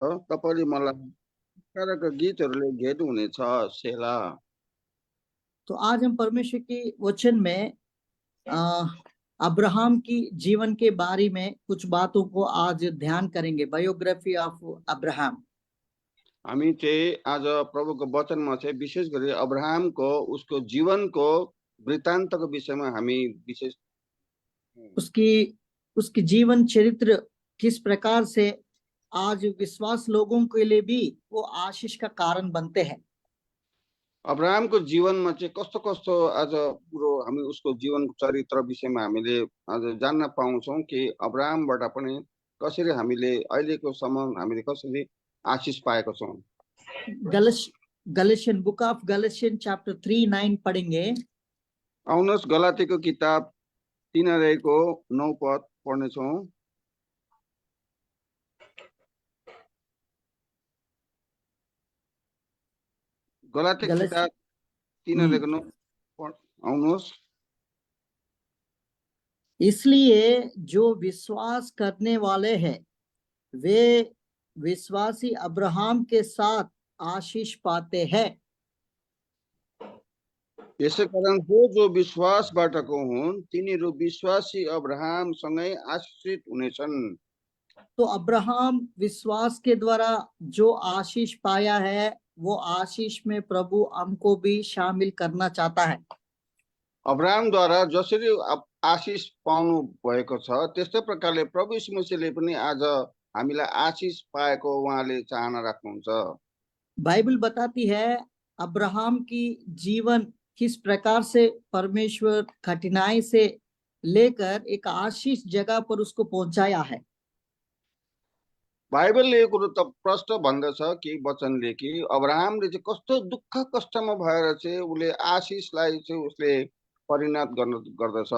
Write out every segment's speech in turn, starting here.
तपाईँले मलाई प्रकारका गीतहरूले घेर्नुहुनेछ सेला। तो आज हम परमेश्वर के वचन में अब्राहम की जीवन के बारे में कुछ बातों को आज ध्यान करेंगे। Biography of Abraham. हामी चाहिँ आज प्रभुको वचनमा चाहिँ विशेष गरी अब्राहमको उसको जीवनको वृत्तान्तको विषयमा हामी विशेष उसकी जीवन चरित्र किस प्रकार से आज विश्वास लोगों के लिए भी वो आशीष का कारण बनते हैं। अब्राहमको जीवनमा चाहिँ कस्तो कस्तो आज कुरो हामी उसको जीवनको चरित्र विषयमा हामीले आज जान्न पाउँछौँ कि अब्राहमबाट पनि कसरी हामीले अहिलेको सम्म हामीले कसरी आशीष पाएको छौँ। गलेशियन बुक ऑफ गलेशियन चैप्टर 3:9 पढ़ेंगे। आउनुहोस् गलातीको किताब 3:9 पद पढ्नेछौँ। गलाती किताब 3:9 आउनुहोस्। इसलिए जो विश्वास करने वाले हैं वे विश्वासी अब्राहम के साथ आशीष पाते हैं। यसै कारण जो विश्वासबाटको हुन् तिनीहरू विश्वासी अब्राहमसँगै आशीषित हुनेछन्। तो अब्राहम विश्वास के द्वारा जो आशीष पाया है वो आशीष में प्रभु हमको भी शामिल करना चाहता है। अब्राहमद्वारा जसरी आशीष पाउनु भएको छ त्यस्तै प्रकारले प्रभु यीशु मसीहले पनि आज हामीलाई आशीष पाएको उहाँले चाहना राख्नुहुन्छ। बाइबल बताती है अब्राहम की जीवन किस प्रकार से परमेश्वर कठिनाई से लेकर एक आशीष जगह पर उसको पहुंचाया है। बाइबलले यो कुरो त प्रष्ट भन्दछ कि वचनले कि अब्राहमले चाहिँ कस्तो दुःख कष्टमा भएर चाहिँ उसले आशीषलाई चाहिँ उसले परिणत गर्दछ।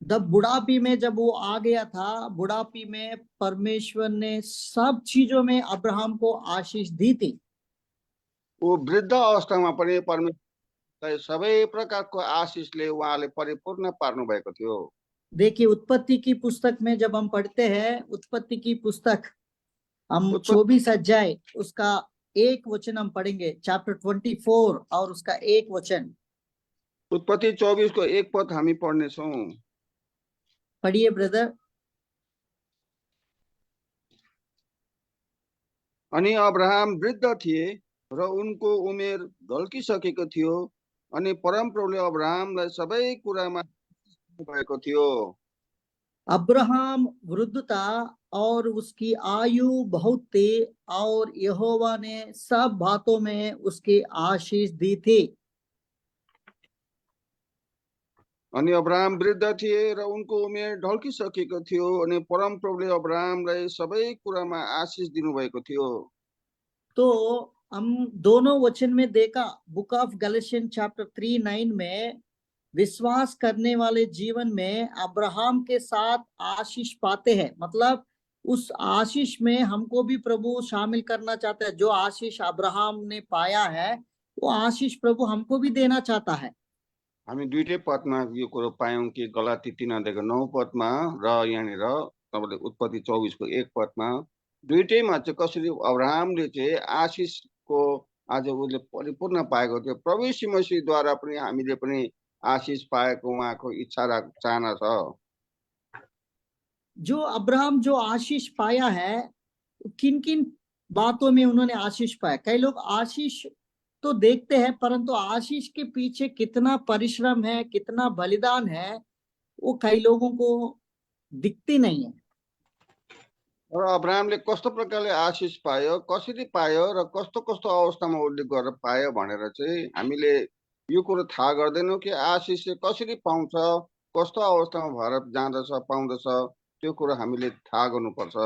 जब बुढ़ापी में जब वो आ गया था, बुढ़ापी में परमेश्वर ने सब चीजों में अब्राहम को आशीष दी थी। वो वृद्ध अवस्थामा पनि परमेश्वरले सबै प्रकारको आशीषले उहाँले परिपूर्ण पार्नु भएको थियो। देखिए उत्पत्ति की पुस्तक में जब हम पढ़ते हैं, उत्पत्ति की पुस्तक हम 24 अध्याय उसका 1 वचन हम पढ़ेंगे, चैप्टर 24 और उसका 1 वचन। उत्पत्ति 24 को 1 पद हामी पढ्नेछौँ। पढ़िए ब्रदर। अनि अब्राहम वृद्ध थिए र उनको उमेर ढल्किसकेको थियो अनि परमप्रभुले अब्राहमलाई सबै कुरामा भएको थियो। अब्राहम वृद्ध था और उसकी आयु बहुत थी और यहोवा ने सब बातों में उसकी आशीष दी थी। अनि अब्राहम वृद्ध थिए र उनको उमेर ढल्किसकेको थियो अनि परमप्रभुले अब्राहमलाई सबै कुरामा आशीष दिनुभएको थियो। तो हम दोनों वचन में देखा, बुक ऑफ गलेशियन चैप्टर 3:9 में विश्वास करने वाले जीवन में अब्राहम के साथ आशीष पाते हैं। मतलब उस आशीष में हमको भी प्रभु शामिल करना चाहता है। जो आशीष अब्राहम ने पाया है वो आशीष प्रभु हमको भी देना चाहता है। हामी दुईटै पदमा यो कुरो पायौं कि गलाती 3:9 पदमा र यहाँनिर तपाईले उत्पत्ति 24 को 1 पदमा दुईटैमा चाहिँ कसरी अब्राहमले चाहिँ आशीषको आज उसले परिपूर्ण पाएको थियो। प्रभु यीशु मसीहद्वारा पनि हामीले पनि आशीष पाएको उहाँको इच्छा चाहना छ। जो अब्राहम जो आशीष पाया है, किन किन बातों में उन्होंने आशीष पाया। कई लोग आशीष तो देखते हैं परंतु आशीष के पीछे कितना परिश्रम है, कितना बलिदान है, वो कई लोगों को दिखती नहीं है। र अब्राहमले कस्तो प्रकारले आशीष पायो, कसरी पायो र कस्तो कस्तो अवस्थामा उसले गरेर पायो भनेर चाहिँ हामीले यो कुरो थाहा गर्दैनौँ कि आशीष चाहिँ कसरी पाउँछ, कस्तो अवस्थामा भएर जाँदछ पाउँदछ, त्यो कुरो हामीले थाहा गर्नुपर्छ।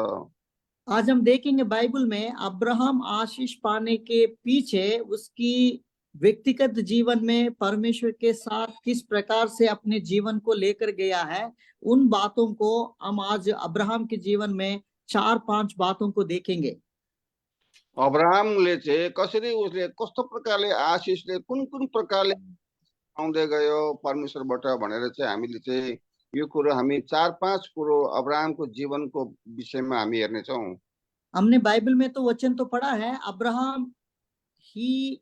आज हम देखेंगे बाइबल में अब्राहम आशीष पाने के पीछे उसकी व्यक्तिगत जीवन में परमेश्वर के साथ किस प्रकार से अपने जीवन को लेकर गया है, उन बातों को हम आज अब्राहम के जीवन में 4-5 बातों को देखेंगे। अब्राहमले चाहिँ कसरी उसले कस्तो प्रकारले आशीषले कुन कुन प्रकारले पाउँदै गयो परमेश्वरबाट भनेर चाहिँ हामीले चाहिँ यो कुरो हामी 4-5 कुरो अब्राहमको जीवनको विषयमा हामी हेर्नेछौँ। हमने बाइबल में तो वचन तो पढ़ा है, अब्राहम ही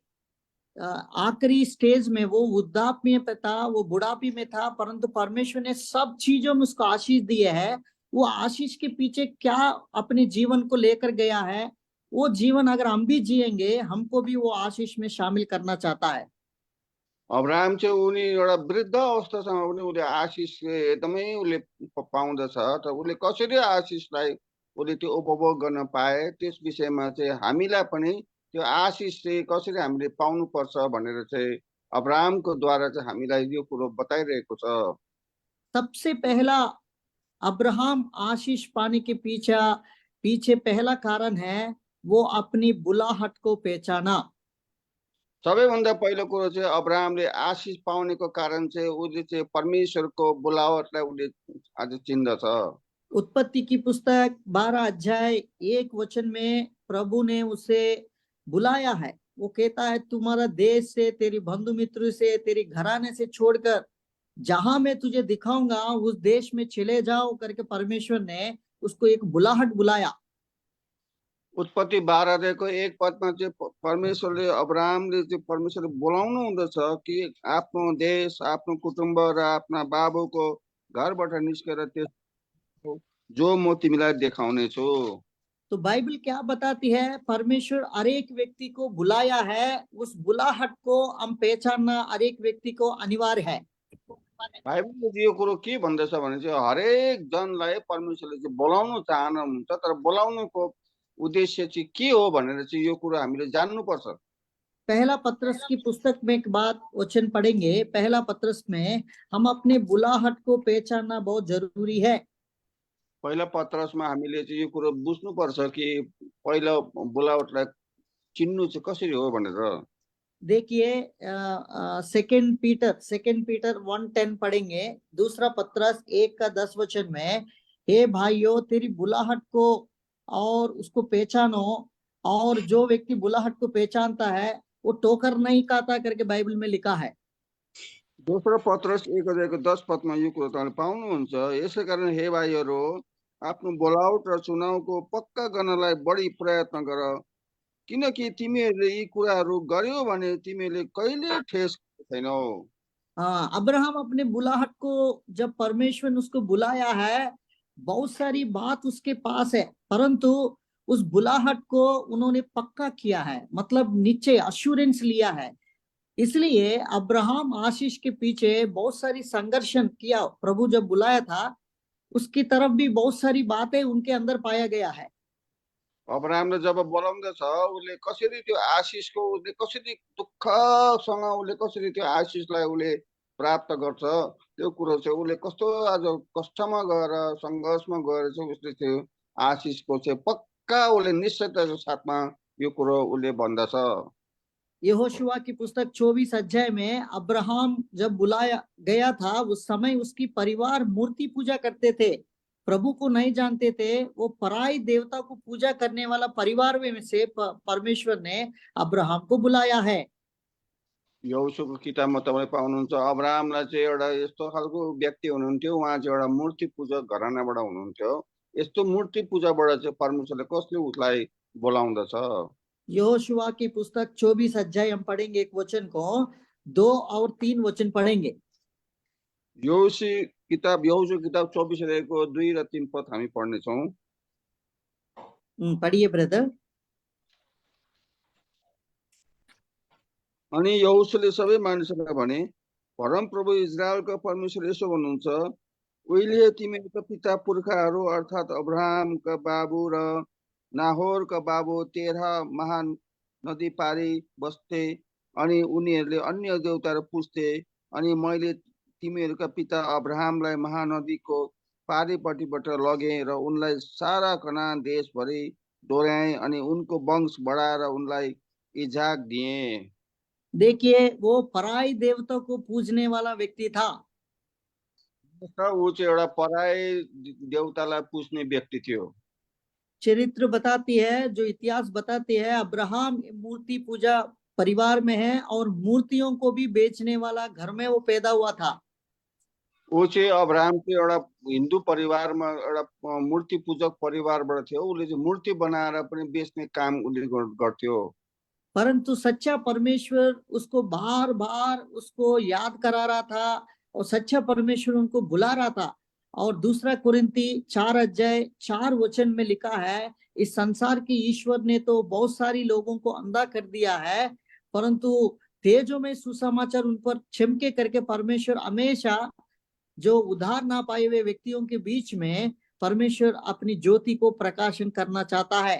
आखिरी स्टेज में, वो वृद्धाप्य में था, वो बुढ़ापे में था, परंतु परमेश्वर ने सब चीजों में उसको आशीष दिए है। वो आशीष के पीछे क्या अपने जीवन को लेकर गया है, वो जीवन अगर हम भी जिएंगे, हमको भी वो आशीष में शामिल करना चाहता है। अब्राहम चाहिँ उनी एउटा वृद्ध अवस्थासम्म पनि उसले आशिष एकदमै उसले पाउँदछ। तर उसले कसरी आशिषलाई उसले त्यो उपभोग गर्न पाए, त्यस विषयमा चाहिँ हामीलाई पनि त्यो आशिष चाहिँ कसरी हामीले पाउनुपर्छ भनेर चाहिँ अब्राहमको द्वारा चाहिँ हामीलाई यो कुरो बताइरहेको छ। सबसे पहला अब्राहम आशीष पाने के पीछे पहला कारण है वो अपनी बुलाहट को पहचाना। सबैभन्दा पहिलो कुरो चाहिँ अब्राहमले आशिष पाउनेको कारण चाहिँ उसले चाहिँ परमेश्वरको बोलावटलाई उसले आज चिन्दछ। उत्पत्ति की पुस्तक 12 अध्याय 1 वचन में प्रभु ने उसे बुलाया है। वो कहता है, तुम्हारा देश से, तेरी बंधु मित्र से, तेरी घराने से छोड़कर जहां मैं तुझे दिखाऊंगा उस देश में चले जाओ करके परमेश्वर ने उसको एक बुलाहट बुलाया। उत्पत्ति 12 अध्यायको 1 पदमा चाहिँ परमेश्वरले अब्राहमले चाहिँ परमेश्वरले बोलाउनु हुँदछ कि आफ्नो देश, आफ्नो कुटुम्ब र आफ्ना बाबुको घरबाट निस्केर त्यो जो म तिमीलाई देखाउने छु। तो बाइबल क्या बताती है, परमेश्वर हर एक व्यक्ति को बुलाया है, उस बुलाहट को हम पहचानना हर एक व्यक्ति को अनिवार्य है। बाइबलले यो कुरो के भन्दछ भने चाहिँ हरेक जनलाई परमेश्वरले चाहिँ बोलाउनु चाहनुहुन्छ, तर बोलाउनुको उद्देश्य चाहिँ के हो भनेर चाहिँ यो कुरो हामीले जान्नुपर्छ। पहला पत्रस की पुस्तक में एक बात वचन पढ़ेंगे। पहला पत्रस में हम अपने बुलाहट को पहचानना बहुत जरूरी है। पहिला पत्रसमा हामीले चाहिँ यो कुरो बुझ्नुपर्छ कि पहिला बोलावटलाई चिन्नु चाहिँ कसरी हो भनेर। देखिए सेकंड पीटर 1:10 पढ़ेंगे। दूसरा पत्रस 1:10 वचन में, हे भाइयों तेरी बुलाहट को और उसको पहचानो, और जो व्यक्ति बुलाहट को पहचानता है वो टोकर नहीं खाता करके बाइबल में लिखा है। दोस्रो पत्रस 1 अध्यायको 10 पदमा यो कुरो तपाईँले पाउनुहुन्छ। यसै कारण हे भाइहरू, आफ्नो बोलावट र चुनावको पक्का गर्नलाई बढी प्रयत्न गर, किनकि तिमीहरूले यी कुराहरू गर्यौ भने तिमीहरूले कहिले ठेस छैनौ। हाँ, अब्राहम अपने बुलाहट को, जब परमेश्वर ने उसको बुलाया है, बहुत सारी बात उसके पास है, परंतु उस बुलाहट को उन्होंने पक्का किया है, मतलब नीचे अश्योरेंस लिया है। इसलिए अब्राहम आशीष के पीछे बहुत सारी संघर्षण किया। प्रभु जब बुलाया था उसकी तरफ भी बहुत सारी बातें उनके अंदर पाया गया है। अब्राहमले जब बोलाउँदछ उसले कसरी त्यो आशिषको उसले कसरी दुःखसँग उसले कसरी त्यो आशिषलाई उसले प्राप्त गर्छ, त्यो कुरो चाहिँ उसले कस्तो आज कष्टमा गएर सङ्घर्षमा गएर चाहिँ उसले त्यो आशिषको चाहिँ पक्का उसले निश्चयताको साथमा यो कुरो उसले भन्दछ। यहोशुआ की पुस्तक 24 अध्याय में अब्राहम जब बुलाया गया था उस समय उसकी परिवार मूर्ति पूजा करते थे, प्रभु को नहीं जानते थे। वो पराई देवता को पूजा करने वाला परिवार में से परमेश्वर ने अब्राहम को बुलाया है। यहोशुको किताबमा तपाईँले पाउनुहुन्छ अब्राहमलाई चाहिँ एउटा यस्तो खालको व्यक्ति हुनुहुन्थ्यो, उहाँ चाहिँ एउटा मूर्ति पूजक घरानाबाट हुनुहुन्थ्यो। यस्तो मूर्ति पूजाबाट चाहिँ परमेश्वरले कसले उसलाई बोलाउँदछ। यहोशुआ की पुस्तक 24 अध्याय हम पढ़ेंगे, एक वचन को 2 और 3 वचन पढ़ेंगे। यहोशु किताब 24 अध्यायको 2 र 3 पद हामी पढ्नेछौँ। पढ़िए ब्रदर। अनि यहोशुले सबै मानिसहरूलाई भने, परमप्रभु इजरायलको परमेश्वर यसो भन्नुहुन्छ, उहिले तिमीहरूका पिता पुर्खाहरू अर्थात् अब्राहमका बाबु र नाहोरका बाबु तेरह महानदी पारी बस्थे, अनि उनीहरूले अन्य देवताहरू पुज्थे, अनि मैले तिमीहरूका पिता अब्राहमलाई महानदीको पारीपट्टिबाट लगेँ र उनलाई सारा कनान देशभरि डोर्याएँ, अनि उनको वंश बढाएर उनलाई इजाक दिएँ। देखिए, वो पराई देवता को पूजने वाला व्यक्ति था। ऊ चाहिँ एउटा पराई देवतालाई पुज्ने व्यक्ति थियो। चरित्र बताती है, जो इतिहास बताती है, अब्राहम मूर्ति पूजा परिवार में है और मूर्तियों को भी बेचने वाला घर में वो पैदा हुआ था। ऊ चाहिँ अब्राहमको एउटा हिन्दू परिवारमा एउटा मूर्ति पूजक परिवारबाट थियो। उसले चाहिँ मूर्ति बनाएर पनि बेच्ने काम उसले गर्थ्यो। परंतु सच्चा परमेश्वर उसको बार बार उसको याद करा रहा था और सच्चा परमेश्वर उनको बुला रहा था। और दूसरा कुरिन्ती 4:4 में लिखा है, इस संसार के ईश्वर ने तो बहुत सारी लोगों को अंधा कर दिया है, परंतु तेजों में सुसमाचार उन पर छिमके करके परमेश्वर हमेशा जो उधार ना पाए हुए व्यक्तियों के बीच में परमेश्वर अपनी ज्योति को प्रकाशन करना चाहता है।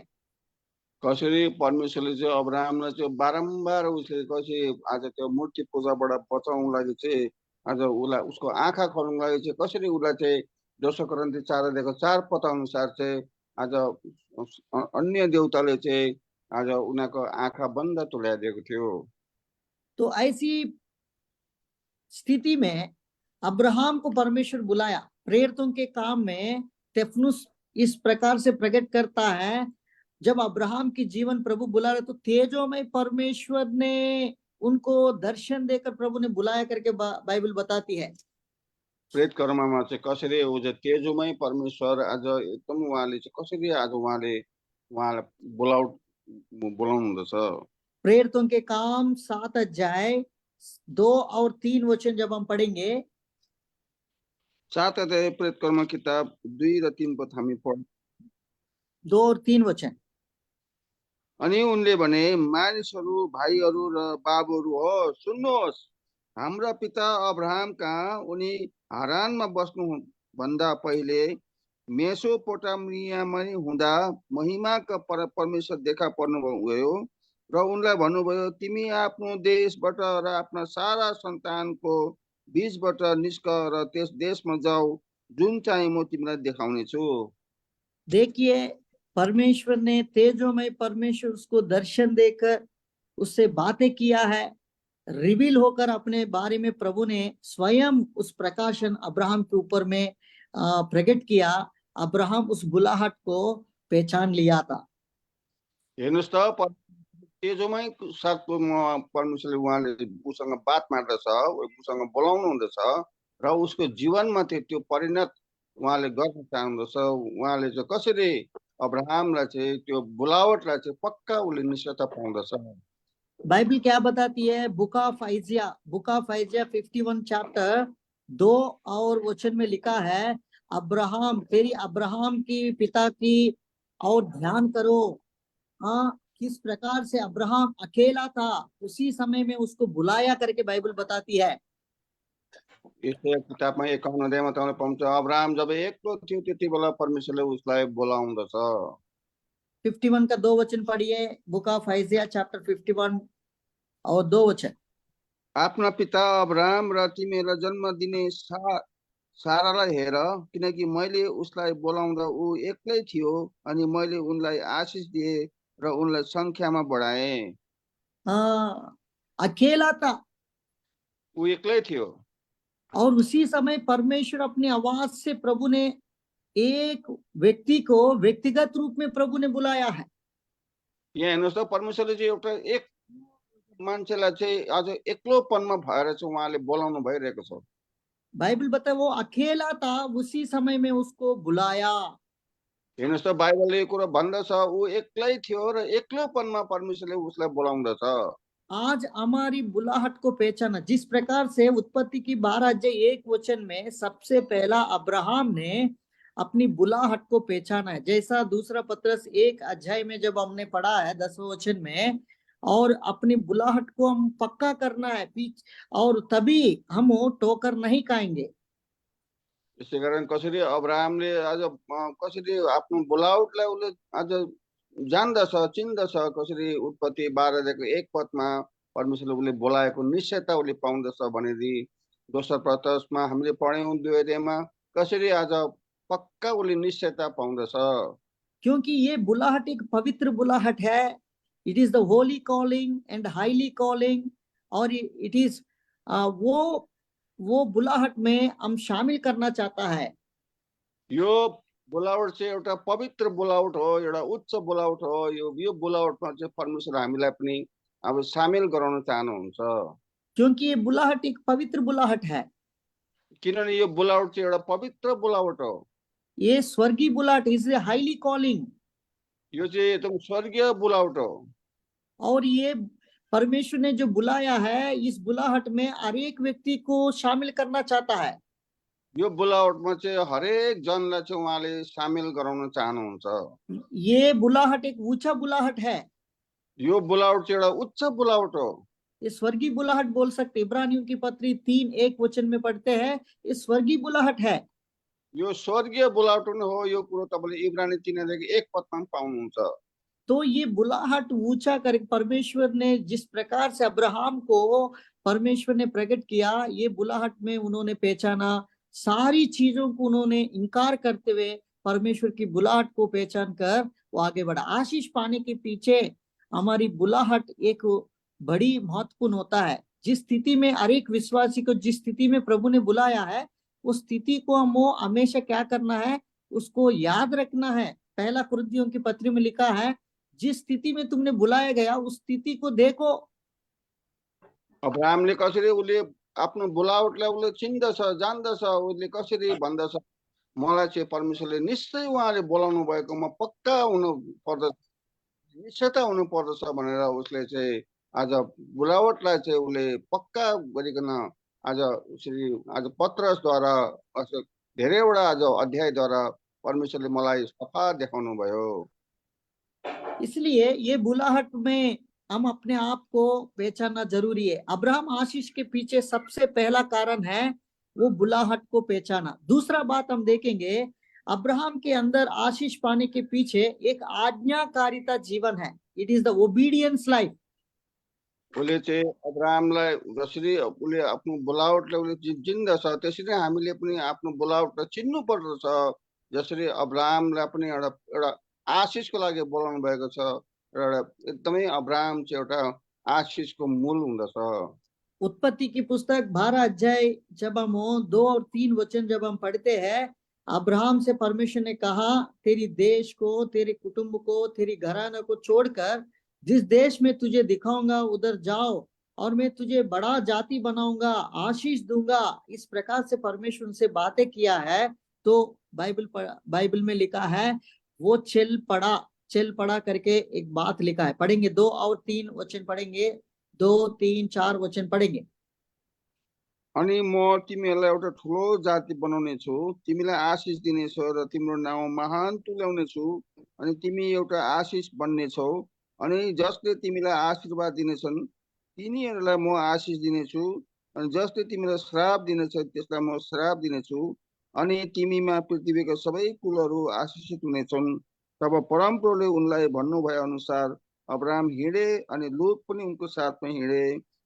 कसरी परमेश्वरले चाहिँ अब्राहमलाई चाहिँ बारम्बार उसले कसरी आज त्यो मूर्ति पूजाबाट बचाउनको लागि चाहिँ आज उसलाई उसको आँखा खोल्नको लागि चाहिँ कसरी उसलाई चाहिँ दोस्रो कोरिन्थी 4:4 पद अनुसार चाहिँ आज अन्य देवताले चाहिँ आज उनीहरूको आँखा बन्द तुल्याइदिएको थियो। तो ऐसी स्थिति में अब्राहम को परमेश्वर बुलाया। प्रेरितों के काम में स्तेफनुस इस प्रकार से प्रकट करता है, जब अब्राहम की जीवन प्रभु बुला रहे तो तेजों में परमेश्वर ने उनको दर्शन देकर प्रभु ने बुलाया करके बाइबल बताती है। प्रेत कर्ममा चाहिँ कसरी ऊ चाहिँ तेजोमै परमेश्वर आज एकदम उहाँले चाहिँ कसरी आज उहाँलाई बोलाउनु हुँदछ। प्रेरितों के काम 7:2 और 3 जब हम पढ़ेंगे, 7 अध्याय प्रेत कर्म किताब 2 र 3 पद हामी पढ्छौँ। 2 और 3 अनि उनले भने, मानिसहरू भाइहरू र बाबुहरू हो, सुन्नुहोस्, हाम्रा पिता अब्राहम कहाँ उनी हारानमा बस्नु भन्दा पहिले मेसोपोटामियामा हुँदा महिमाका परमेश्वर देखा पर्नुभयो र उनलाई भन्नुभयो, तिमी आफ्नो देशबाट र आफ्ना सारा सन्तानको बीचबाट निस्क र त्यस देशमा जाऊ जुन चाहिँ म तिमीलाई देखाउने छु। देखिए, परमेश्वर ने तेजोमय परमेश्वर उसको दर्शन देकर उससे बातें किया है। रिवील होकर अपने बारे में प्रभु ने स्वयं उस प्रकाशन अब्राहम के ऊपर में प्रकट किया। अब्राहम उस बुलाहट को पहचान लिया था। हेर्नुहोस् त, तेजोमै साथ परमेश्वरले उहाँले उसँग बात मार्दछ, उसँग बोलाउनु हुँदछ र उसको जीवनमा त्यो परिणत उहाँले गर्न चाहनुहुन्छ। उहाँले चाहिँ कसरी अब्राहमलाई चाहिँ त्यो बुलावटलाई चाहिँ पक्का उसले निश्चयता पाउँदछ। बाइबल क्या बताती है? बुक ऑफ आइजिया 51 चैप्टर 2 और वचन में लिखा है, अब्राहम तेरी अब्राहम की पिता की और ध्यान करो। हाँ, किस प्रकार से अब्राहम अकेला था, उसी समय में उसको बुलाया करके बाइबल बताती है। यस्तो किताबमा 51 अध्यायमा तपाईले पाउँछ, अब्राहम जब एक्लो थियो त्यति बेला परमेश्वरले उसलाई बोलाउँदछ। 51 का 2 वचन पढ़िए, बुक ऑफ आइजिया चैप्टर 51 और 2 वचन। आफ्ना पिता अब्राहम र तिमीलाई जन्म दिने सारालाई हेर, किनकि मैले उसलाई बोलाउँदा ऊ एक्लै थियो अनि मैले उनलाई आशिष दिए र उनलाई संख्यामा बढाए। अकेला था, ऊ एक्लै थियो और उसी समय परमेश्वर अपनी आवाज से प्रभु ने एक व्यक्ति को व्यक्तिगत रूप में प्रभु ने बुलाया है। यहाँ हेर्नुहोस् त, परमेश्वरले चाहिँ एउटा एक मान्छेलाई चाहिँ आज एक्लोपनमा भएर चाहिँ उहाँले बोलाउनु भइरहेको छ। बाइबल बताए वो अकेला था, उसी समय में उसको बुलाया। हेर्नुहोस् त, बाइबलले यो कुरा भन्दछ, ऊ एक्लै थियो र एक्लोपनमा परमेश्वरले उसलाई बोलाउँदछ। आज हमारी बुलाहट को पहचाना, जिस प्रकार से उत्पत्ति की 12:1 में सबसे पहला अब्राहम ने अपनी बुलाहट को पहचाना है, जैसा दूसरा पत्रस 1 में जब हमने पढ़ा है 10वें वचन में, और अपनी बुलाहट को हम पक्का करना है और तभी हम ठोकर नहीं खाएंगे। त्यसै कारण कसरी अब्राहमले आज कसरी आफ्नो बोलावटलाई उसले आज जान्दछ, चिन्दछ, कसरी उत्पत्ति 12:1 पदमा परमेश्वरले उसले बोलाएको निश्चयता उसले पाउँदछ भनेदेखि दोस्रो पत्रमा हामीले पढ्यौं 2 अध्यायमा कसरी आज पक्का उसले निश्चयता पाउँदछ। क्योंकि ये बुलाहट एक पवित्र बुलाहट है। It is the Holi calling and highly calling, और इट इज वो बुलाहट में हम शामिल करना चाहता है। यो बोलावट चाहिँ एउटा पवित्र बोलावट हो, एउटा उच्च बोलावट हो। यो बोलावटमा चाहिँ परमेश्वर हामीलाई पनि अब सामेल गराउन चाहनुहुन्छ। क्योंकि ये बुलाहट एक पवित्र बुलाहट है। किनभने यो बोलावट चाहिँ एउटा पवित्र बोलावट हो। ये स्वर्गीय बुलाहट इज ए हाईली कॉलिंग। यो चाहिँ एकदम स्वर्गीय बोलावट हो। और ये परमेश्वर ने जो बुलाया है, इस बुलाहट में हर एक व्यक्ति को शामिल करना चाहता है। यो बोलावटमा चाहिँ हरेक जनलाई चाहिँ उहाँले सामेल गराउन चाहनुहुन्छ। ये बुलाहट एक ऊंचा बुलाहट है। यो बोलावट चाहिँ एउटा उच्च बोलावट हो। ये स्वर्गीय बुलाहट बोल सकते। इब्रानियों की पत्री 3:1 में पढ़ते हैं, ये स्वर्गीय बुलाहट है। यो स्वर्गीय बोलावट नै हो। यो कुरो तपाईँले इब्रानी 3:1 पदमा पाउनुहुन्छ। तो ये बुलाहट ऊंचा कर परमेश्वर ने जिस प्रकार से अब्राहम को परमेश्वर ने प्रकट किया, ये बुलाहट में उन्होंने पहचाना। सारी चीजों को उन्होंने इनकार करते हुए परमेश्वर की बुलाहट को पहचान कर वो आगे बढ़ा। आशीष पाने के पीछे हमारी बुलाहट एक बड़ी महत्वपूर्ण होता है। जिस स्थिति में हर एक विश्वासी को जिस स्थिति में प्रभु ने बुलाया है, उस स्थिति को हम हमेशा क्या करना है, उसको याद रखना है। पहला कुरिन्थियों की पत्री में लिखा है, जिस स्थिति में तुमने बुलाया गया उस स्थिति को देखो। अब्राहमले कसरी उसले आफ्नो बोलावटलाई उसले चिन्दछ, जान्दछ। उसले कसरी भन्दछ, मलाई चाहिँ परमेश्वरले निश्चय उहाँले बोलाउनु भएकोमा पक्का हुनु पर्दछ, निश्चयता हुनु पर्दछ भनेर उसले चाहिँ आज बोलावटलाई चाहिँ उसले पक्का गरिकन आज उसरी आज पत्रसद्वारा धेरैवटा आज अध्यायद्वारा परमेश्वरले मलाई सफा देखाउनु भयो। इसलिए ये बुलाहट में हम अपने आप को पहचानना जरूरी है। अब्राहम आशीष के पीछे सबसे पहला कारण है वो बुलाहट को पहचाना। दूसरा बात हम देखेंगे, अब्राहम के अंदर आशीष पाने के पीछे एक आज्ञाकारिता जीवन है। It is the obedience life. उसले चाहिँ अब्राहमलाई जसरी उसले आफ्नो बोलावटलाई उसले चिन्दछ, त्यसरी हामीले पनि आफ्नो बोलावटलाई चिन्नु पर्दछ। जसरी अब्राहमलाई पनि एउटा आशीषको लागि बोलाउनु भएको छ। एउटा एकदमै अब्राहम चाहिँ एउटा आशीषको मूल हुँदछ। उत्पत्ति की पुस्तक 12 अध्याय जब हम 2 और 3 वचन जब हम पढ़ते हैं, अब्राहम से परमेश्वर ने कहा, तेरी देश को, तेरे कुटुंब को, तेरी घराना को छोड़कर जिस देश में तुझे दिखाऊंगा उधर जाओ और मैं तुझे बड़ा जाति बनाऊंगा, आशीष दूंगा। इस प्रकार से परमेश्वर उनसे बातें किया है। तो बाइबल में लिखा है वो चल पड़ा करके एक बात लिखा है। पढ़ेंगे 2 और 3 वचन पढ़ेंगे, 2, 3, 4 वचन पढ़ेंगे। अनि म तिमीहरूलाई एउटा ठुलो जाति बनाउने छु, तिमीलाई आशीष दिनेछु र तिम्रो नाउँ महान तुल्याउने छु, अनि तिमी एउटा आशीष बन्ने छौ। अनि जसले तिमीलाई आशीर्वाद दिनेछन् तिनीहरूलाई म आशीष दिनेछु, अनि जसले तिमीलाई श्राप दिनेछ त्यसलाई म श्राप दिनेछु। अनि तिमीमा पृथ्वीका सबै कुलहरू आशीषित हुनेछन्। तब परमप्रभुले उनलाई भन्नुभए अनुसार अब्राहम हिँडे अनि लुत पनि उनको साथमा हिँडे।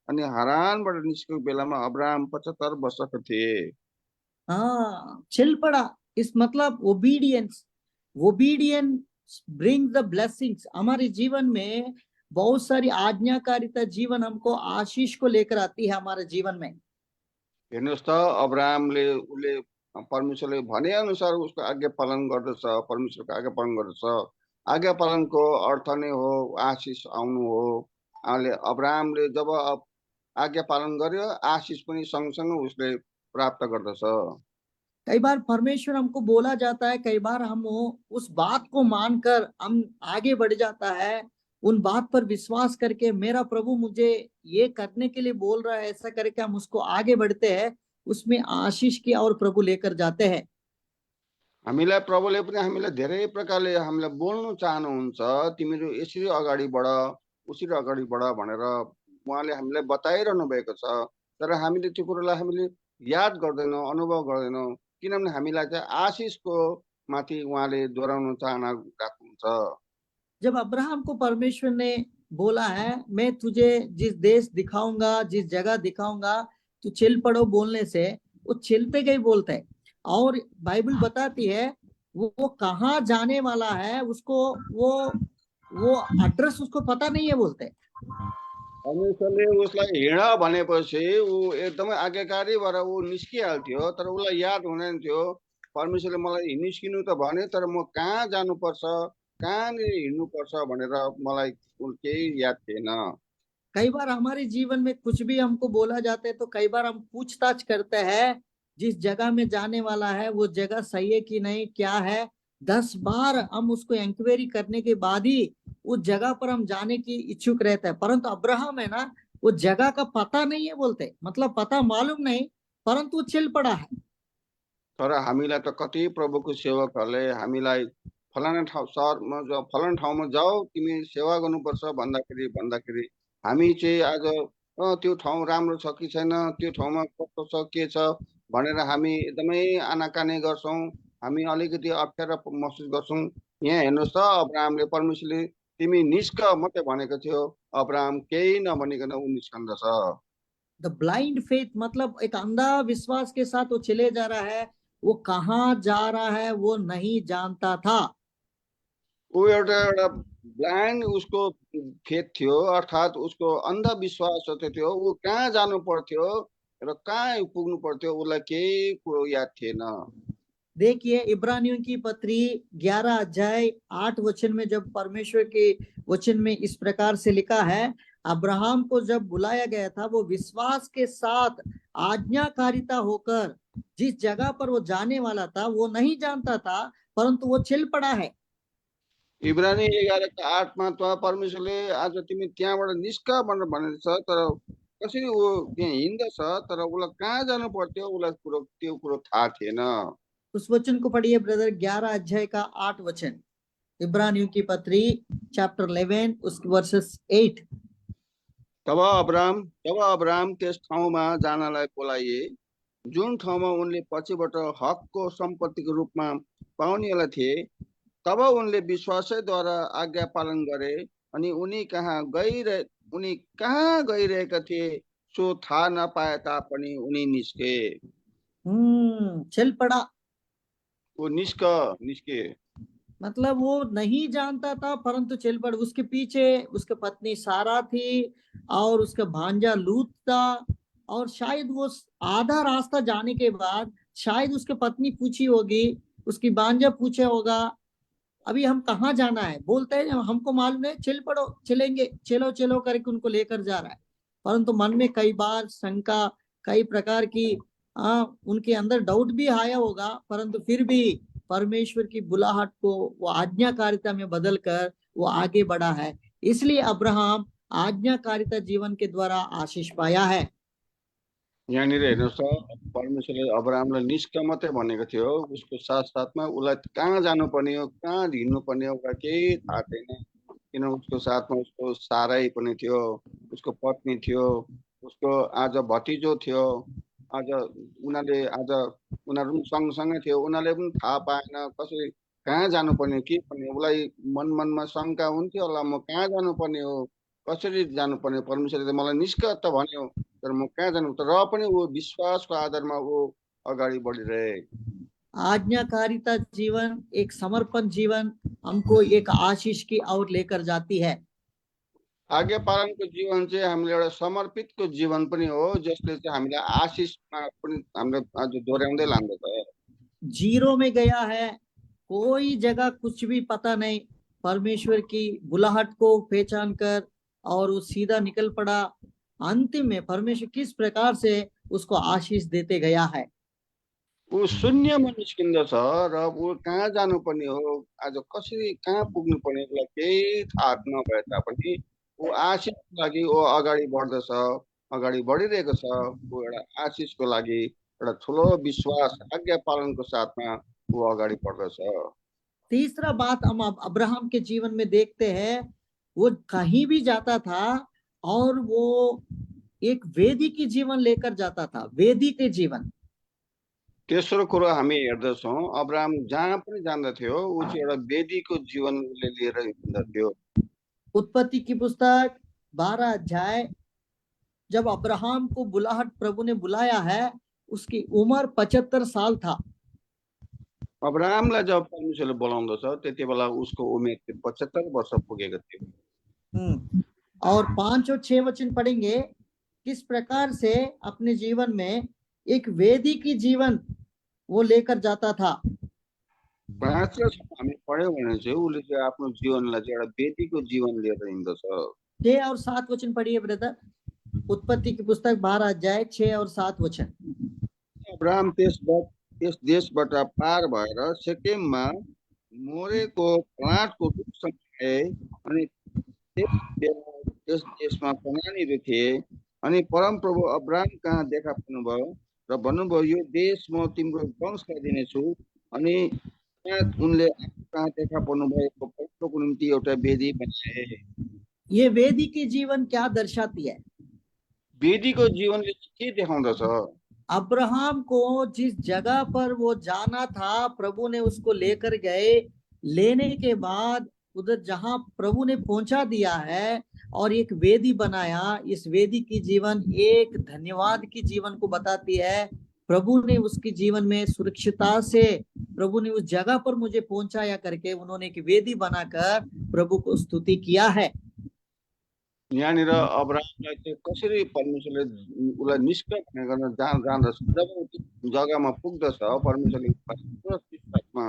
अनि हारानबाट निस्केको बेलामा अब्राहम 75 वर्षका थिए। हाँ, चल पड़ा इस मतलब ओबीडियंस ब्रिंग द ब्लेसिंग्स। हमारे जीवन में बहुत सारी आज्ञाकारिता जीवन हमको आशीष को लेकर आती है हमारे जीवन में। हेर्नुहोस् त, अब्राहमले उसले परमेश्वरले भने अनुसार उसको आज्ञा पालन गर्दछ, परमेश्वरको आज्ञा पालन गर्दछ। आज्ञा पालनको अर्थ नै हो आशीष आउनु हो। अब्राहमले जब आज्ञा पालन गर्यो, आशीष पनि सँगसँगै उसले प्राप्त गर्दछ। कई बार परमेश्वर हमको बोला जाता है, कई बार हम उस बात को मानकर हम आगे बढ़ जाता है। उन बात पर विश्वास करके मेरा प्रभु मुझे ये करने के लिए बोल रहा है, ऐसा करके हम उसको आगे बढ़ते हैं। उसमें आशीष की और प्रभु लेकर जाते हैं। हामीलाई प्रभुले पनि हामीलाई धेरै प्रकारले हामीलाई बोल्नु चाहनुहुन्छ, तिमीहरू यसरी अगाडि बढ, उसरी अगाडि बढ भनेर उहाँले हामीलाई बताइरहनु भएको छ। तर हामीले त्यो कुरोलाई हामीले याद गर्दैनौँ, अनुभव गर्दैनौँ, किनभने हामीलाई चाहिँ आशीषको माथि उहाँले दोहोऱ्याउनु चाहना राख्नुहुन्छ। जब अब्राहम को परमेश्वर ने बोला है, मैं तुझे जिस देश दिखाऊंगा, जिस जगह दिखाऊंगा, तू चल पड़ो बोलने से वो चलते गए बोलते हैं। और बाइबल बताती है वो कहाँ जाने वाला है, उसको वो एड्रेस उसको पता नहीं है बोलते। परमेश्वरले उसलाई हिँड भनेपछि ऊ एकदमै आज्ञाकारी भएर ऊ निस्किहाल्थ्यो, तर उसलाई याद हुँदैन थियो। परमेश्वरले मलाई निस्किनु त भने, तर म कहाँ जानुपर्छ, कहाँनिर हिँड्नुपर्छ भनेर मलाई केही याद थिएन। कई बार हमारे जीवन में कुछ भी हमको बोला जाता है तो कई बार हम पूछताछ करते हैं, जिस जगह में जाने वाला है वो जगह सही है कि नहीं, क्या है, 10 बार हम उसको इंक्वायरी करने के बाद ही उस जगह पर हम जाने की इच्छुक रहते हैं। परंतु अब्राहम है ना, वो जगह का पता नहीं है बोलते, मतलब पता मालूम नहीं, परंतु वो चल पड़ा है। तर हामीलाई त कति प्रभुको सेवकहरूले हामीलाई फलाना ठाउँ सहरमा जाऊ, फलाना ठाउँमा जाऊ, तिमी सेवा गर्नुपर्छ भन्दाखेरि भन्दाखेरि हामी चाहिँ आज त्यो ठाउँ राम्रो छ कि छैन, त्यो ठाउँमा कस्तो छ के छ भनेर हामी एकदमै आनाकानी गर्छौँ। हामी अलिकति अप्ठ्यारो महसुस गर्छौँ। यहाँ हेर्नुहोस् त, अब्राहमले परमेश्वरले तिमी निस्क मात्रै भनेको थियो, अब्राहम केही नभनिकन ऊ निस्कन्दछ। द ब्लाइंड फेथ मतलब एक अंधा विश्वास के साथ वो चले जा रहा है, वो कहाँ जा रहा है वो नहीं जानता था। ऊ एउटा एउटा ब्लाइन्ड उसको फेथ थियो, अर्थात् उसको अन्धविश्वास जस्तो थियो। ऊ कहाँ जानु पर्थ्यो र कहाँ पुग्नु पर्थ्यो उसलाई केही कुरो याद थिएन। देखिए इब्रानियों की पत्री 11 अध्याय 8 वचन में जब परमेश्वर के वचन में इस प्रकार से लिखा है, अब्राहम को जब बुलाया गया था वो विश्वास के साथ आज्ञाकारिता होकर जिस जगह पर वो जाने वाला था वो नहीं जानता था, परंतु वो चल पड़ा है। इब्रानी 11:8 त परमेश्वरले आज तिमी त्यहाँबाट निस्क भनेर भनेको छ, तर कसरी ऊ त्यहाँ हिँड्दछ, तर उसलाई कहाँ जानु पर्थ्यो उसलाई त्यो कुरो थाहा थिएन। उस वचन को पढ़िए ब्रदर, 11 अध्याय का 8 वचन, इब्रानियों की पत्री चैप्टर 11 उसके वर्सेस 8। तब अब्राहम त्यस ठाउँमा जानलाई बोलाइए जुन ठाउँमा उनले पछिबाट हकको सम्पत्तिको रूपमा पाउनेवाला थिए। तब उनले विश्वासैद्वारा आज्ञा पालन गरे अनि उनी कहाँ गइरहेका थिए सो थाहा नपाए तापनि उनी निस्के। चल पड़ा, वो निस्के। मतलब वो नहीं जानता था परंतु चल पड़ा। उसके पीछे उसके पत्नी सारा थी और उसका भांजा लूत था, और शायद वो आधा रास्ता जाने के बाद शायद उसके पत्नी पूछी होगी, उसकी भांजा पूछा होगा अभी हम कहाँ जाना है, बोलते हैं हमको मालूम है, चल पड़ो, चलेंगे, चलो चलो करके उनको लेकर जा रहा है। परंतु मन में कई बार शंका, कई प्रकार की उनके अंदर डाउट भी आया होगा, परंतु फिर भी परमेश्वर की बुलाहट को वो आज्ञाकारिता में बदलकर वो आगे बढ़ा है। इसलिए अब्राहम आज्ञाकारिता जीवन के द्वारा आशीष पाया है। यहाँनिर हेर्नुहोस् त, परमेश्वरले अब्राहमलाई निस्क मात्रै भनेको थियो, उसको साथ साथमा उसलाई कहाँ जानुपर्ने हो, कहाँ हिँड्नुपर्ने हो उसलाई केही थाहा थिएन। किन उसको साथमा उसको सारै पनि थियो, उसको पत्नी थियो, उसको आज भतिजो थियो। आज उनीहरू पनि सँगसँगै थियो। उनीहरूले पनि थाहा पाएन कसरी कहाँ जानुपर्ने के पर्ने। उसलाई मनमा शङ्का हुन्थ्यो होला, म कहाँ जानुपर्ने हो, कसरी जानुपर्ने। परमेश्वरले त मलाई निस्क त भन्यो, तर म कहाँ जानु, तर पनि वो विश्वासको आधारमा वो अगाडि बढिरहे। आज्ञाकारिता जीवन, एक समर्पण जीवन हमको एक आशीष की ओर लेकर जाती है। आज्ञा पालनको जीवन चाहिँ हामीले एउटा समर्पितको जीवन पनि हो, जसले चाहिँ हामीलाई आशिषमा पनि हामीलाई आज दोहोऱ्याउँदै लान्दछ। जीरो में गया है, कोई जगह कुछ भी पता नहीं, परमेश्वर की बुलाहट को पहचान कर और वो सीधा निकल पड़ा। अंतिम में परमेश्वर किस प्रकार से उसको आशीष देते गया है। ऊ शून्यमा निस्किन्दछ र ऊ कहाँ जानुपर्ने हो, आज कसरी कहाँ पुग्नुपर्ने उसलाई केही थाहा नभए तापनि ऊ आशिषको लागि ऊ अगाडि बढ्दछ, अगाडि बढिरहेको छ। ऊ एउटा आशिषको लागि एउटा ठुलो विश्वास आज्ञा पालनको साथमा ऊ अगाडि बढ्दछ। तीसरा बात हम अब्राहम के जीवन में देखते हैं, वो कहीं भी जाता था और वो एक वेदी की जीवन लेकर जाता था, वेदी के जीवन। तेस्रो कुरो हामी हेर्दछौँ, अब्राहम जहाँ पनि जान्दथ्यो ऊ चाहिँ एउटा वेदीको जीवन उसले लिएर हिँड्दथ्यो। उत्पत्ति की पुस्तक 12 अध्याय, जब अब्राहम को बुलाहट प्रभु ने बुलाया है, उसकी उम्र 75 साल था। अब्राहमलाई जब परमेश्वरले बोलाउँदछ त्यति बेला उसको उमेर 75 वर्ष पुगेको थियो। और 5 और 6 वचन पढ़ेंगे, किस प्रकार से अपने जीवन में एक वेदी की जीवन वो लेकर जाता था। 5 र 6 हामी पढ्यौँ भने चाहिँ उसले चाहिँ आफ्नो जीवनलाई चाहिँ एउटा वेदीको जीवन लिएर हिँड्दछ। 6 और 7 वचन पढ़िए ब्रदर, उत्पत्ति की पुस्तक 12 अध्याय 6 और 7 वचन। अब्राहम त्यस देशबाट पार भएर सेकेममा मोरेको प्लाटको रुखसँग आए अनि त्यस देशमा कनानीहरू थिए अनि परमप्रभु अब्राहम कहाँ देखा पर्नुभयो र भन्नुभयो यो देश म तिम्रो वंशलाई दिनेछु अनि त्यहाँ उनले आफू कहाँ देखा पर्नुभएको पवित्रको निम्ति एउटा वेदी बनाए। ये वेदी की जीवन क्या दर्शाती है? वेदीको जीवनले के देखाउँदछ? अब्राहम को जिस जगह पर वो जाना था प्रभु ने उसको लेकर गए, लेने के बाद उधर जहां प्रभु ने पहुंचा दिया है और एक वेदी बनाया। इस वेदी की जीवन एक धन्यवाद की जीवन को बताती है। प्रभु ने उसके जीवन में सुरक्षितता से प्रभु ने उस जगह पर मुझे पहुंचाया करके उन्होंने एक वेदी बनाकर प्रभु को स्तुति किया है। यहाँनिर अब्राहमलाई चाहिँ कसरी परमेश्वरले उसलाई निष्क्रिय गर्न जान्दछ। जब ऊ जग्गामा पुग्दछ परमेश्वरले सुरक्षितमा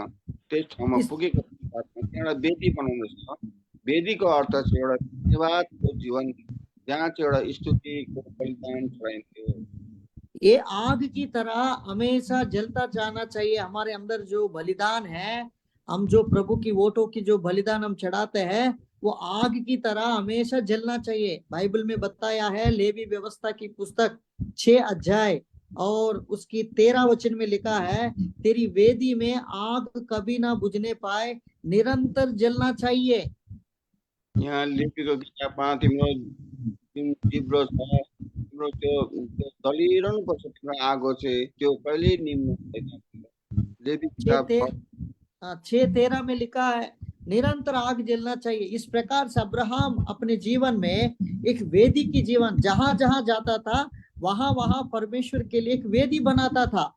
त्यस ठाउँमा पुगेको एउटा वेदी बनाउँदछ। वेदीको अर्थ चाहिँ एउटा धन्यवादको जीवन जहाँ चाहिँ एउटा स्तुतिको बलिदान चढाइन्थ्यो। ये आग की तरह हमेशा जलता जाना चाहिए। हमारे अंदर जो बलिदान है, हम जो प्रभु की वोटों की जो बलिदान हम चढ़ाते हैं वो आग की तरह हमेशा जलना चाहिए। बाइबल में बताया है, लेवी व्यवस्था की पुस्तक 6 अध्याय और उसकी 13 वचन में लिखा है, तेरी वेदी में आग कभी ना बुझने पाए, निरंतर जलना चाहिए। यहाँ लेवीको किताबमा तिम्रो त्यो दलिरहनु पर्छ। तिम्रो आगो चाहिँ त्यो कहिले निम्न हुँदैन। लेवी किताब 6:13 में लिखा है, निरंतर आग जलना चाहिए। इस प्रकार से अब्राहम अपने जीवन में एक वेदी की जीवन, जहां जहां जाता था वहां वहां परमेश्वर के लिए एक वेदी बनाता था।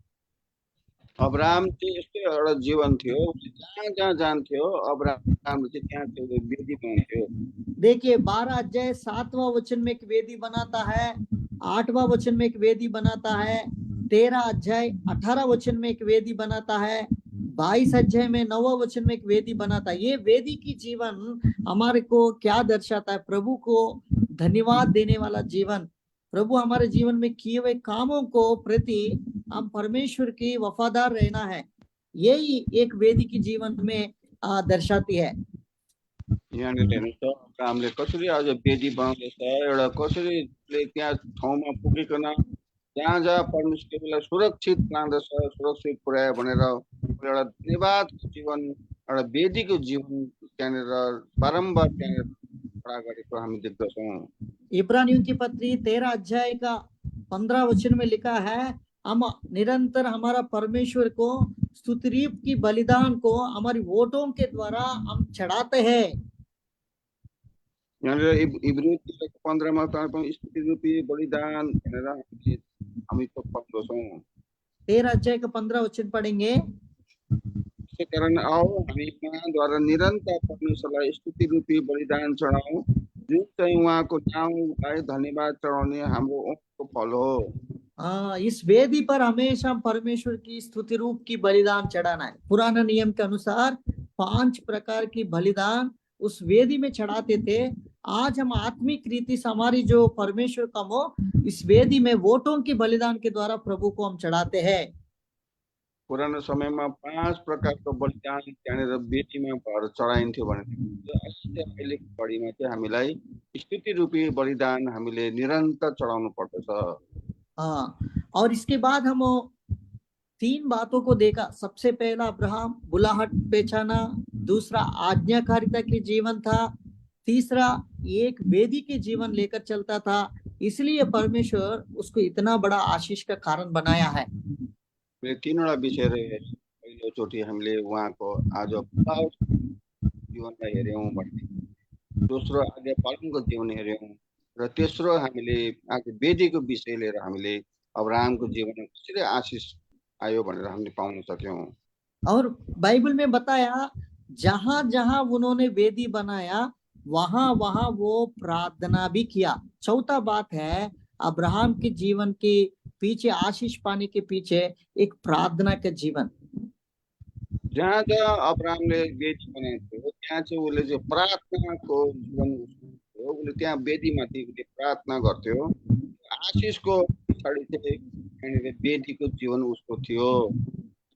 अब्राहम चाहिँ यस्तो एउटा जीवन थियो, जहाँ जहाँ जान्थ्यो अब्राहमले चाहिँ त्यहाँ त्यो वेदी बनाउँथ्यो। देखिए 12 अध्याय 7वां वचन में एक वेदी बनाता है, 8वां वचन में एक वेदी बनाता है, 13 अध्याय 18 वचन में एक वेदी बनाता है, 22 अध्याय में 9वां वचन में एक वेदी बनाता है। ये वेदी की जीवन हमारे को क्या दर्शाता है? प्रभु को धन्यवाद देने वाला जीवन। प्रभु हमारे जीवन में किए हुए कामों को प्रति हम परमेश्वर की वफादार रहना है, यही एक वेदी की जीवन में दर्शाती है। यहाँनिर हेर्नुहोस् त अब्राहमले कसरी आज वेदी बनाउँदैछ। एउटा कसरी त्यहाँ ठाउँमा पुगिकन जहाँ जहाँ परमेश्वरलाई सुरक्षित लाँदछ, सुरक्षित पुर्यायो भनेर एउटा धन्यवादको जीवन, एउटा वेदीको जीवन त्यहाँनिर बारम्बार त्यहाँनिर खडा गरेको हामी देख्दछौँ। इब्रानियों की पत्री 13 अध्याय का 15 वचन में लिखा है, हम निरंतर हमारा परमेश्वर को स्तुति की बलिदान को हमारी वोटों के द्वारा हम चढ़ाते हैं। यहाँनिर इब्री 15 मा स्तुति रूपी बलिदान भनेर हामी तो पाउँदछौँ। 13 अध्याय का 15 वचन पढ़ेंगे। त्यसै कारण आओ हामी उहाँद्वारा निरन्तर परमेश्वरलाई स्तुति रूपी बलिदान चढाउँ, जुन चाहिँ उहाँको नामलाई धन्यवाद चढाउने हाम्रो ओठको फल हो। इस वेदी पर हमेशा परमेश्वर की स्तुति रूप की बलिदान चढ़ाना है। पुराना नियम के अनुसार 5 प्रकार की बलिदान उस वेदी में चढ़ाते थे। आज हम आत्मिक रीति से हमारी जो परमेश्वर का हो, इस वेदी में वोटों की बलिदान के द्वारा प्रभु को हम चढ़ाते हैं। पुरानो समयमा 5 प्रकारको बलिदान त्यहाँनिर वेदीमा भएर चढाइन्थ्यो भने अहिलेको घडीमा चाहिँ हामीलाई स्तुति रूपी बलिदान हामीले निरन्तर चढाउनु पर्दछ। और इसके बाद हम 3 बातों को देखा। सबसे पहला अब्राहम बुलाहट पहचाना, दूसरा आज्ञाकारिता के जीवन था, तीसरा एक वेदी के जीवन लेकर चलता था, इसलिए परमेश्वर उसको इतना बड़ा आशीष का कारण बनाया है। तीनवटा विषय रहे। पहिलोचोटि हामीले उहाँको आज जीवनलाई हेर्यौँ भने, दोस्रो आज्ञा पालनको जीवन हेर्यौँ र तेस्रो हामीले आज वेदीको विषय लिएर हामीले अब्राहमको जीवनमा कसरी आशीष आयो भनेर हामीले पाउन सक्यौँ। और बाइबल में बताया, जहां जहां उन्होंने वेदी बनाया वहां वहां वो प्रार्थना भी किया। चौथा बात है, अब्राहम के जीवन के पीछे, आशीष पाने के पीछे एक प्रार्थना का जीवन। जहाँ जहाँ अब्राहमले वेदी बनाएको थियो त्यहाँ चाहिँ उसले चाहिँ प्रार्थनाको जीवन उसले त्यहाँ वेदीमाथि उसले प्रार्थना गर्थ्यो। आशीषको पछाडि चाहिँ यहाँनिर वेदीको जीवन उसको थियो।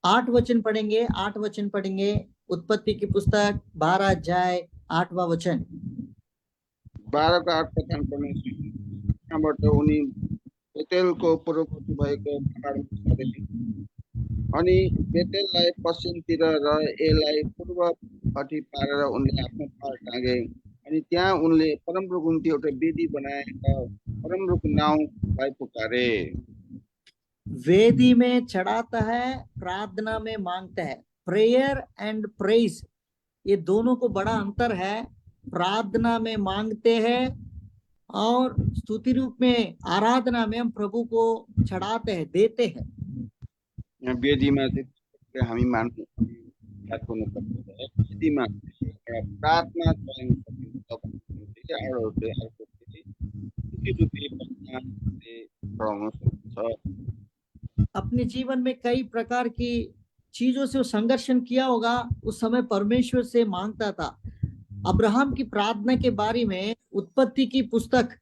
8 वचन पढ़ेंगे, 8 वचन पढ़ेंगे। उत्पत्ति की पुस्तक 12 अध्याय 8वां वचन। 12 को 8 पठान पढ्नेछु। त्यहाँबाट उनी बेतेलको पूर्ववर्ती भएको पहाडमा छरे अनि बेतेललाई पश्चिमतिर र एलाई पूर्वपट्टि पारेर उनले आफ्नो पार टाँगे अनि त्यहाँ उनले परमप्रभुको निम्ति एउटा वेदी बनाए र परमप्रभुको नाउँलाई पुकारे। वेदी में चढ़ाता है, प्रार्थना में मांगता है। प्रेयर एंड प्रेज, ये दोनों को बड़ा अंतर है। प्रार्थना में मांगते हैं और स्तुति रूप में, आराधना में हम प्रभु को चढ़ाते हैं, देते हैं। यहाँ वेदीमा चाहिँ हामी मान्नु याद गर्नुपर्छ। वेदीमा एउटा प्रार्थना चलाउन सकिन्छ भने अर्को चाहिँ स्तुति रूपी बलिदानले चढाउन सकिन्छ। अपने जीवन में कई प्रकार की चीजों से वो संघर्षण किया होगा, उस समय परमेश्वर से मांगता था। अब्राहम की प्रार्थना के बारे में उत्पत्ति की पुस्तक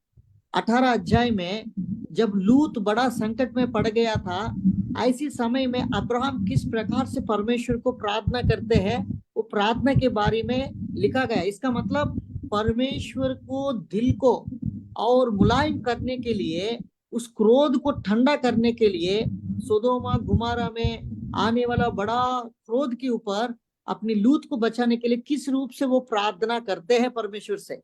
18 अध्याय में जब लूत बड़ा संकट में पड़ गया था, ऐसी समय में अब्राहम किस प्रकार से परमेश्वर को प्रार्थना करते हैं, वो प्रार्थना के बारे में लिखा गया। इसका मतलब परमेश्वर को दिल को और मुलायम करने के लिए, उस क्रोध को ठंडा करने के लिए, सोदोमा गुमारा में आने वाला बड़ा क्रोध के ऊपर अपनी लूत को बचाने के लिए किस रूप से वो प्रार्थना करते हैं परमेश्वर से।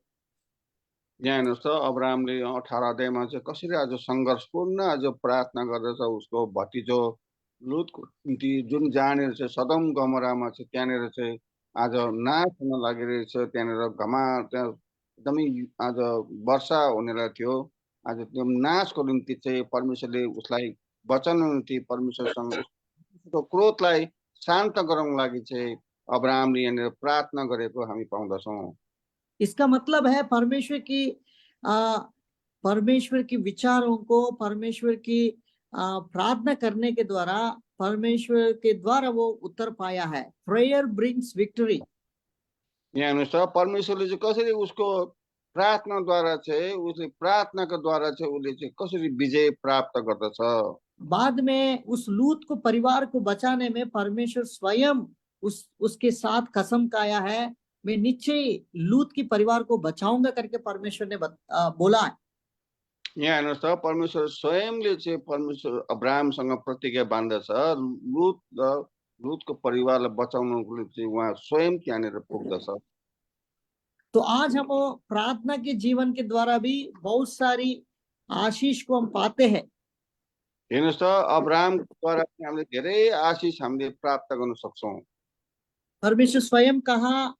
यहाँ हेर्नुहोस् त अब्राहमले 18 अध्यायमा चाहिँ कसरी आज सङ्घर्षपूर्ण आज प्रार्थना गर्दछ उसको भतिजो लुतको निम्ति, जुन जहाँनिर चाहिँ सदम गमरामा चाहिँ त्यहाँनिर चाहिँ आज नाश हुन लागिरहेछ। त्यहाँनिर त्यहाँ एकदमै आज वर्षा हुनेलाई थियो। आज त्यो नाशको निम्ति चाहिँ परमेश्वरले उसलाई बचाउनको निम्ति परमेश्वरसँग उसको क्रोधलाई शान्त गराउनको लागि चाहिँ अब्राहमले यहाँनिर प्रार्थना गरेको हामी पाउँदछौँ। इसका मतलब है परमेश्वर की विचारों को, परमेश्वर की प्रार्थना करने के द्वारा, परमेश्वर के द्वारा वो उत्तर पाया है। Prayer brings victory. यहाँ हेर्नुहोस् त परमेश्वरले चाहिँ कसरी उसको प्रार्थनाद्वारा चाहिँ उसले प्रार्थनाको द्वारा चाहिँ उसले चाहिँ कसरी विजय प्राप्त गर्दछ। बाद में उस लूत को, परिवार को बचाने में परमेश्वर स्वयं उसके साथ कसम खाया है, मैं निश्चय लूत की परिवार को बचाऊंगा करके परमेश्वर ने बोला है। यहाँ हेर्नुहोस् त परमेश्वर स्वयंले चाहिँ परमेश्वर अब्राहमसँग प्रतिज्ञा बाँध्दछ। लुतको परिवारलाई बचाउनको लागि चाहिँ उहाँ स्वयं त्यहाँनिर पुग्दछ। तो आज हम प्रार्थना के जीवन के द्वारा भी बहुत सारी आशीष को हम पाते हैं। हेर्नुहोस् त अब्राहमद्वारा हामीले धेरै आशीष हामीले प्राप्त गर्न सक्छौँ। परमेश्वर स्वयं कहा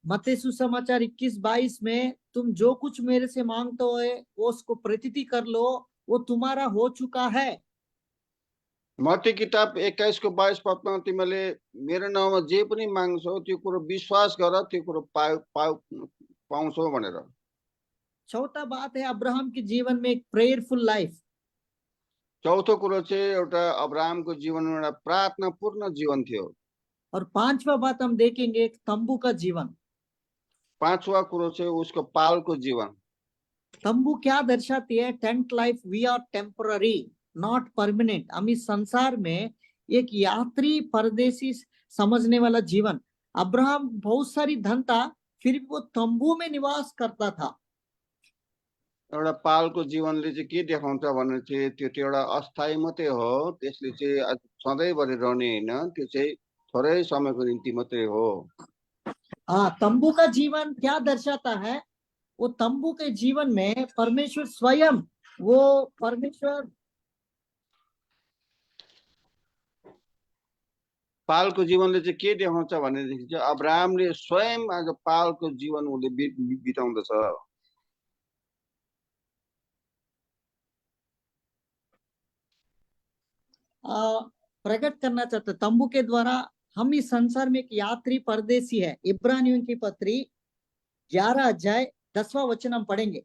मत्ती सुसमाचार 21-22 में, तुम जो कुछ मेरे से मांगते हो वो उसको प्रतिति कर लो, वो तुम्हारा हो चुका है। मत्ती किताब 21 को 22 पदमा तिमीले मेरो नाउँमा जे पनि माग्छौ त्यो कुरो विश्वास गर, त्यो कुरो पाउँछौ भनेर। चौथा बात है अब्राहम के जीवन में एक प्रेयरफुल लाइफ। चौथो कुरो चाहिँ एउटा अब्राहमको जीवनमा एउटा प्रार्थनापूर्ण जीवन थियो। और पांचवा बात हम देखेंगे एक तंबू का जीवन। पांचवा कुरो चाहिँ उसको पालको जीवन। तंबू क्या दर्शाती है? Tent life, we are temporary not permanent. हम इस संसार में एक यात्री परदेशी समझने वाला जीवन। अब्राहम बहुत सारी धन था, फिर भी वो तंबू में निवास करता था। एउटा पालको जीवनले चाहिँ के देखाउँछ भने चाहिँ त्यो एउटा अस्थायी मात्रै हो, त्यसले चाहिँ सधैँभरि रहने होइन, त्यो चाहिँ थोरै समयको निम्ति मात्रै हो। तंबू का जीवन क्या दर्शाता है? वो तंबू के जीवन में परमेश्वर स्वयं, वो परमेश्वर पालको जीवनले चाहिँ के देखाउँछ भनेदेखि चाहिँ अब्राहमले स्वयं आज पालको जीवन उसले बिताउँदछ। प्रकट करना चाहते तंबू के द्वारा हम इस संसार में एक यात्री परदेशी है। इब्रानियों की पत्री 11 अध्याय 10वां वचन हम पढ़ेंगे।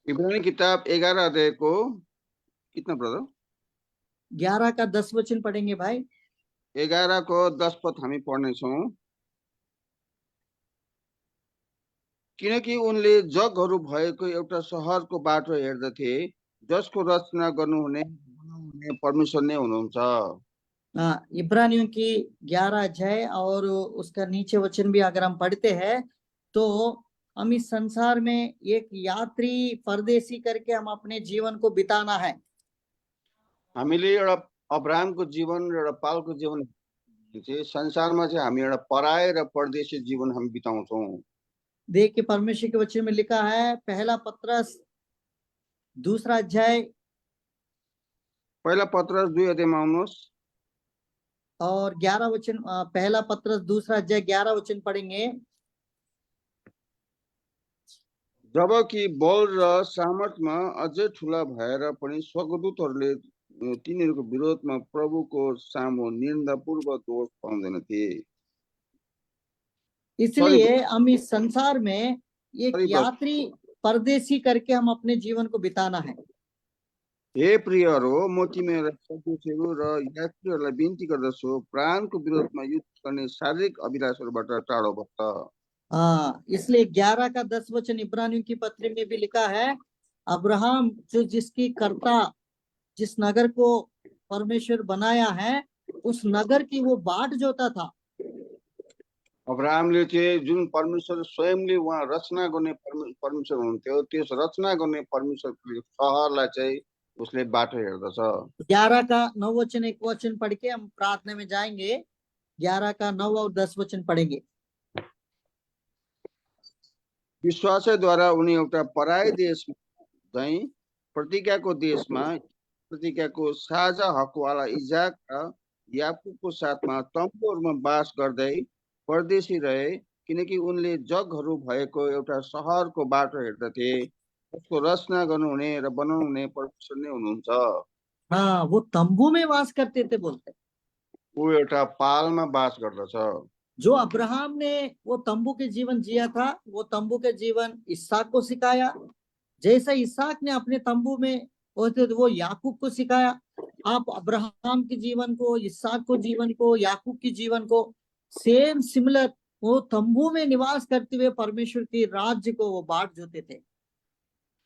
इब्रानी किताब 11 अध्याय को कितना ब्रदर? 11 का 10 वचन पढ़ेंगे भाई। 11 को 10 पद हामी पढ्नेछौँ। किनकि उनले जगहरू भएको एउटा सहरको बाटो हेर्दथे जसको रचना गर्नुहुने बनाउनुहुने परमेश्वर नै हुनुहुन्छ। इब्रानियों की 11 अध्याय और उसका नीचे वचन भी अगर हम पढ़ते हैं तो हम इस संसार में एक यात्री परदेशी करके हम अपने जीवन को बिताना है। हामीले एउटा अब्राहमको जीवन र एउटा पालको जीवन चाहिँ संसारमा चाहिँ हामी एउटा पराय र परदेशी जीवन हामी बिताउँछौँ। देखिए परमेश्वर के वचन में लिखा है, पहला पत्रस 2 अध्याय पहिला पत्रस 2 अध्यायमा आउनुहोस् और 11 वचन, पहला पत्रस 2 अध्याय 11 वचन पढ़ेंगे। जबकि बल र सामर्थमा अझै ठुला भएर पनि स्वर्गदूतहरूले तिनीहरूको विरोधमा प्रभुको सामु निन्दापूर्वक दोष पाउँदैनथे। इसलिए हम इस संसार में एक सॉरी, यात्री परदेशी करके हम अपने जीवन को बिताना है। हे प्रियहरू, म तिमीहरूलाई सदस्यहरू र यात्रीहरूलाई बिन्ती गर्दछु, प्राणको विरोधमा युद्ध गर्ने शारीरिक अभिलाषहरूबाट टाढो बस्छ। इसलिए 11 का 10 वचन इब्रानियों की पत्री में भी लिखा है, अब्राहम जो जिसकी कर्ता, जिस नगर को परमेश्वर बनाया है, उस नगर की वो बाट जोता था। अब्राहमले चाहिँ जुन परमेश्वर स्वयंले उहाँ रचना गर्ने परमेश्वर हुनुहुन्थ्यो, त्यस रचना गर्ने परमेश्वरको सहरलाई चाहिँ उसले बाटो हेर्दछ। 11 का 9 वचन एक वचन पढ़ के हम प्रार्थना में जाएंगे। 11 का 9 और 10 वचन पढ़ेंगे। विश्वासद्वारा उनी एउटा पराय देशमा चाहिँ प्रतिज्ञाको देशमा प्रतिज्ञाको साझा हकवाला इजाक र याकुबको साथमा तम्बुहरूमा बास गर्दै परदेशी रहे, किनकि उनले जगहरू भएको एउटा सहरको बाटो हेर्दथे, उसको रचना गर्नुहुने र बनाउनुहुने परमेश्वर नै हुनुहुन्छ। वो तंबू में वास करते थे बोलते। वो एउटा पालमा बास गर्दछ। जो अब्राहम ने वो तंबू के जीवन जिया था, वो तंबू के जीवन इसहाक को सिखाया। जैसा इसहाक ने अपने तंबू में होते वो याकूब को सिखाया। आप अब्राहम के जीवन को, इसहाक को जीवन को, याकूब के जीवन को सेम सिमिलर वो तंबू में निवास करते हुए परमेश्वर के राज्य को वो बाट जोते थे।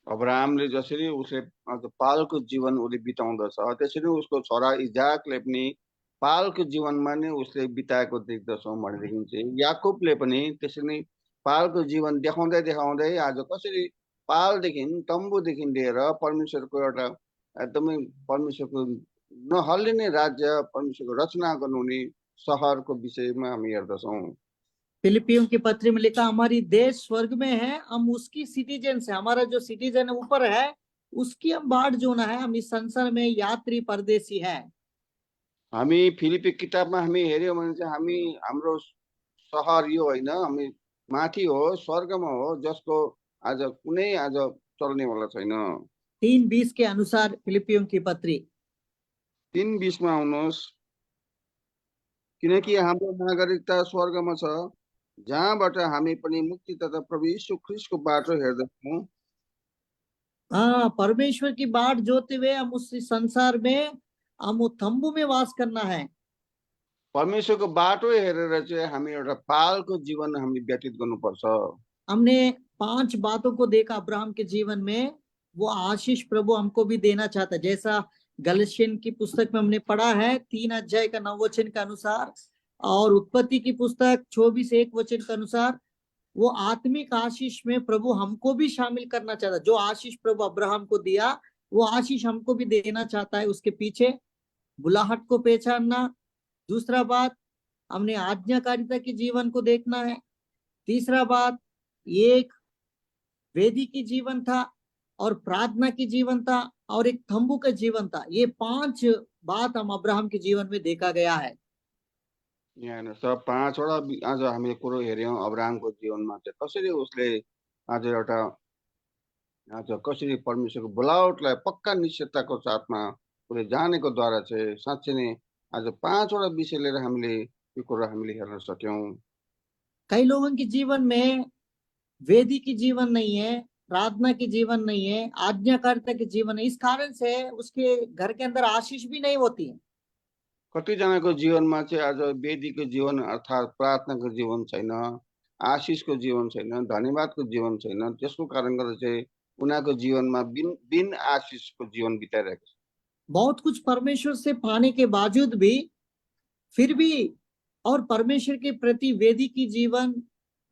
अब्राहमले जसरी उसले पालको जीवन उसले बिताउँदछ, त्यसरी उसको छोरा इजाकले पनि पालको जीवनमा नै उसले बिताएको देख्दछौँ। भनेदेखि चाहिँ याकुबले पनि त्यसरी नै पालको जीवन देखाउँदै देखाउँदै आज कसरी पालदेखि तम्बुदेखि लिएर परमेश्वरको एउटा एकदमै परमेश्वरको नहल्लिने राज्य, परमेश्वरको रचना गर्नुहुने सहरको विषयमा हामी हेर्दछौँ। फिलिपियों की पत्री में लिखा, हमारी देश स्वर्ग में है, हम उसकी सिटीजन है। हमारा जो सिटीजन है ऊपर है, उसकी हम बाट जोना है। हम इस संसार में यात्री परदेशी है। हामी फिलिपी किताबमा हामी हेर्यौँ भने चाहिँ हामी हाम्रो सहर यो होइन, हामी माथि हो, स्वर्गमा हो, जसको आज कुनै आज चल्नेवाला छैन। 3:20 के अनुसार फिलिपियों की पत्री 3:20 मा आउनुहोस्। किनकि हाम्रो नागरिकता स्वर्गमा छ, जहाँबाट हामी पनि मुक्ति तथा प्रभु यीशु ख्रीष्टको बाटो हेर्दछौँ। परमेश्वर की बाट जोते हुए हम उस संसार में हम वो तंबू में वास करना है। परमेश्वरको बाटो हेरेर चाहिँ हामी एउटा पालको जीवन हामी व्यतीत गर्नुपर्छ। हमने 5 बातों को देखा अब्राहम के जीवन में, वो आशीष प्रभु हमको भी देना चाहता है। जैसा गलशियन की पुस्तक में हमने पढ़ा है 3 अध्याय का 9 वचन के अनुसार, और उत्पत्ति की पुस्तक 24:1 वचन के अनुसार, वो आत्मिक आशीष में प्रभु हमको भी शामिल करना चाहता है। जो आशीष प्रभु अब्राहम को दिया, वो आशीष हमको भी देना चाहता है। उसके पीछे बुलाहट को पहचानना। दूसरा बात, हमने आज्ञाकारिता के जीवन को देखना है। तीसरा बात, एक वेदी की जीवन था और प्रार्थना की जीवन था और एक तंबू का जीवन था। ये 5 बात हम अब्राहम के जीवन में देखा गया है। यहाँ हेर्नुहोस्, 5वटा आज हामीले कुरो हेऱ्यौँ अब्राहमको जीवनमा चाहिँ कसरी उसले आज एउटा आज कसरी परमेश्वरको बोलावटलाई पक्का निश्चयताको साथमा उसले जानेको द्वारा चाहिँ साँच्चै नै आज 5वटा विषय लिएर हामीले यो कुरो हामीले हेर्न सक्यौँ। कई लोगों के जीवन में वेदी की जीवन नहीं है, प्रार्थना की जीवन नहीं है, आज्ञाकारिता की जीवन है। इस कारण से उसके घर के अंदर आशीष भी नहीं होती है। कतिजनाको जीवनमा चाहिँ आज वेदीको जीवन अर्थात् प्रार्थनाको जीवन छैन, आशीषको जीवन छैन, धन्यवादको जीवन छैन। त्यसको कारण गर्दा चाहिँ उनीहरूको जीवनमा बिन आशिषको जीवन बिताइरहेको छ। बहुत कुछ परमेश्वर से पाने के बावजूद भी फिर भी और परमेश्वर के प्रति वेदी की जीवन,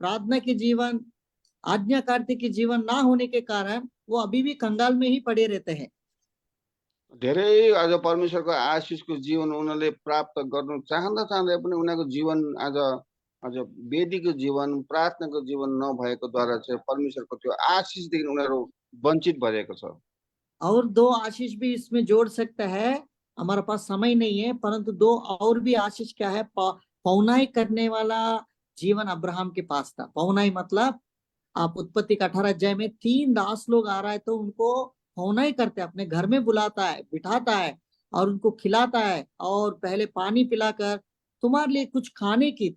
प्रार्थना के जीवन, आज्ञाकारिता के जीवन ना होने के कारण वो अभी भी कंगाल में ही पड़े रहते हैं। धेरै आज परमेश्वरको आशिषको जीवन उनीहरूले प्राप्त गर्नु चाहँदा पनि उनीहरूको जीवन आज आज वेदीको जीवन, प्रार्थनाको जीवन नभएको द्वारा चाहिँ परमेश्वरको त्यो आशिषदेखि उनीहरू वञ्चित भइरहेको छ। और दो आशीष भी इसमें जोड़ सकता है, हमारे पास समय नहीं है, परंतु दो और भी आशीष क्या है, पौनाई करने वाला जीवन अब्राहम के पास था। पौनाई मतलब आप उत्पत्ति का 18 अध्याय में 3 दास लोग आ रहा है तो उनको पौनाई करते, अपने घर में बुलाता है, बिठाता है और उनको खिलाता है और पहले पानी पिलाकर तुम्हारे लिए कुछ खाने की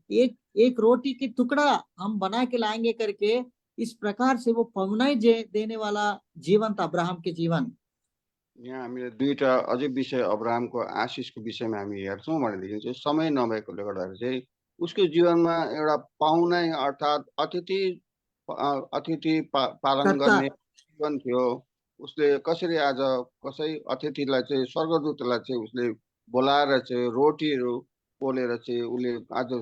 एक रोटी की टुकड़ा हम बना के लाएंगे करके, इस प्रकार से वो पौनाई देने वाला जीवन था अब्राहम के जीवन। यहाँ हामीले दुईटा अझै विषय अब्राहमको आशिषको विषयमा हामी हेर्छौँ भनेदेखि चाहिँ समय नभएकोले गर्दाखेरि चाहिँ उसको जीवनमा एउटा पाहुनाई अर्थात् अतिथि पालन गर्ने जीवन थियो। उसले कसरी आज कसै अतिथिलाई चाहिँ स्वर्गदूतलाई चाहिँ उसले बोलाएर चाहिँ रोटीहरू पोलेर चाहिँ उसले आज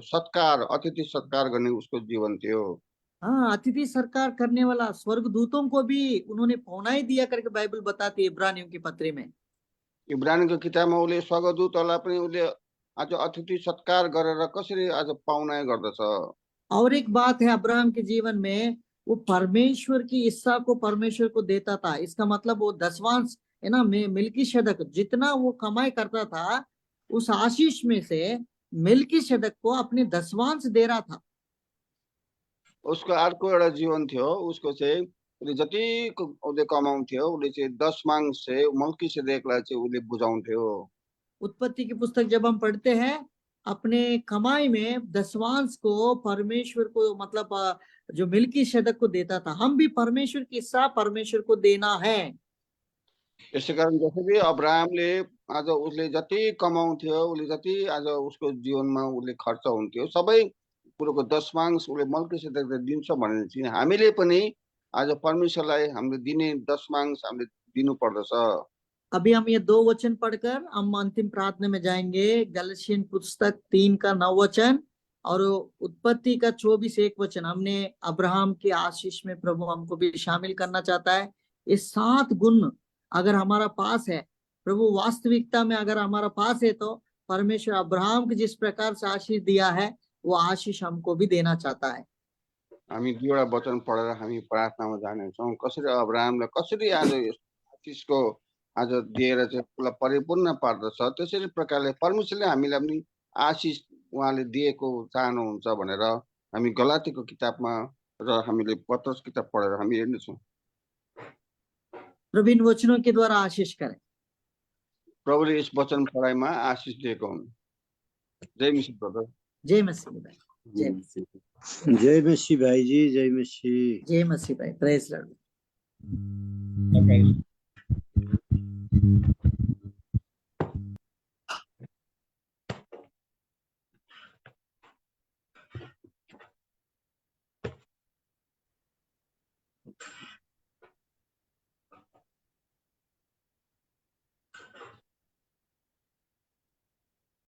अतिथि सत्कार गर्ने उसको जीवन थियो। हाँ, अतिथि सत्कार करने वाला स्वर्गदूतों को भी उन्होंने पौनाई दिया करके बाइबल बताती है इब्रानियों की पत्री में। इब्रानीको किताबमा उसले स्वर्गदूतहरूलाई पनि उसले आज अतिथि सत्कार गरेर कसरी आज पाहुनाई गर्दछ। और एक बात है, अब्राहम के जीवन में वो परमेश्वर की हिस्सा को परमेश्वर को देता था। इसका मतलब वो दसवांश है ना, मिल्कीशेदक जितना वो कमाई करता था उस आशीष में से मिल्कीशेदक को अपने दसवांश दे रहा था। उसको अर्को एउटा जीवन थियो, उसको चाहिँ उसले जति उसले कमाउँथ्यो उसले चाहिँ दशमांश चाहिँ मल्कीसेदेकलाई चाहिँ उसले बुझाउँथ्यो। उत्पत्ति की पुस्तक जब हम पढ़ते हैं, अपने कमाई में दसवांश को परमेश्वर को मतलब जो मिल्कीशेदक को देता था। हम भी परमेश्वर की हिस्सा परमेश्वर को देना है। यसै कारण जसरी अब्राहमले आज उसले जति कमाउँथ्यो, उसले जति आज उसको जीवनमा उसले खर्च हुन्थ्यो, सबै कुरोको दशमांश उसले मल्कीसेदेकलाई दिन्छ भनेपछि हामीले पनि आज परमेश्वरलाई हामीले दिने दशमांश हामीले दिनु पर्दछ। अभी हम ये 2 वचन पढ़कर हम अंतिम प्रार्थना में जाएंगे। गलतियन पुस्तक 3 का 9 वचन और उत्पत्ति का 24 1 वचन। हमने अब्राहम के आशीष में प्रभु हमको भी शामिल करना चाहता है। ये 7 गुण अगर हमारा पास है, प्रभु वास्तविकता में अगर हमारा पास है, तो परमेश्वर अब्राहम को जिस प्रकार से आशीष दिया है वो आशीष हमको भी देना चाहता है। हामी दुईवटा वचन पढेर हामी प्रार्थनामा जानेछौँ। कसरी अब्राहमलाई कसरी आज आशीषको आज दिएर चाहिँ उसलाई परिपूर्ण पार्दछ, त्यसरी प्रकारले परमेश्वरले हामीलाई पनि आशीष उहाँले दिएको चाहनुहुन्छ भनेर हामी गलातीको किताबमा र हामीले पत्रस किताब पढेर हामी हेर्नेछौँ। प्रभु इन वचनों के द्वारा आशीष करें। प्रभुले यस वचन पढाइमा आशीष दिएको हुन्। जय मसीह ब्रदर। जय मसीह भाई। जय मसीह। जय मसीह भाई जी। जय मसीह। जय मसीह भाई। Praise Lord.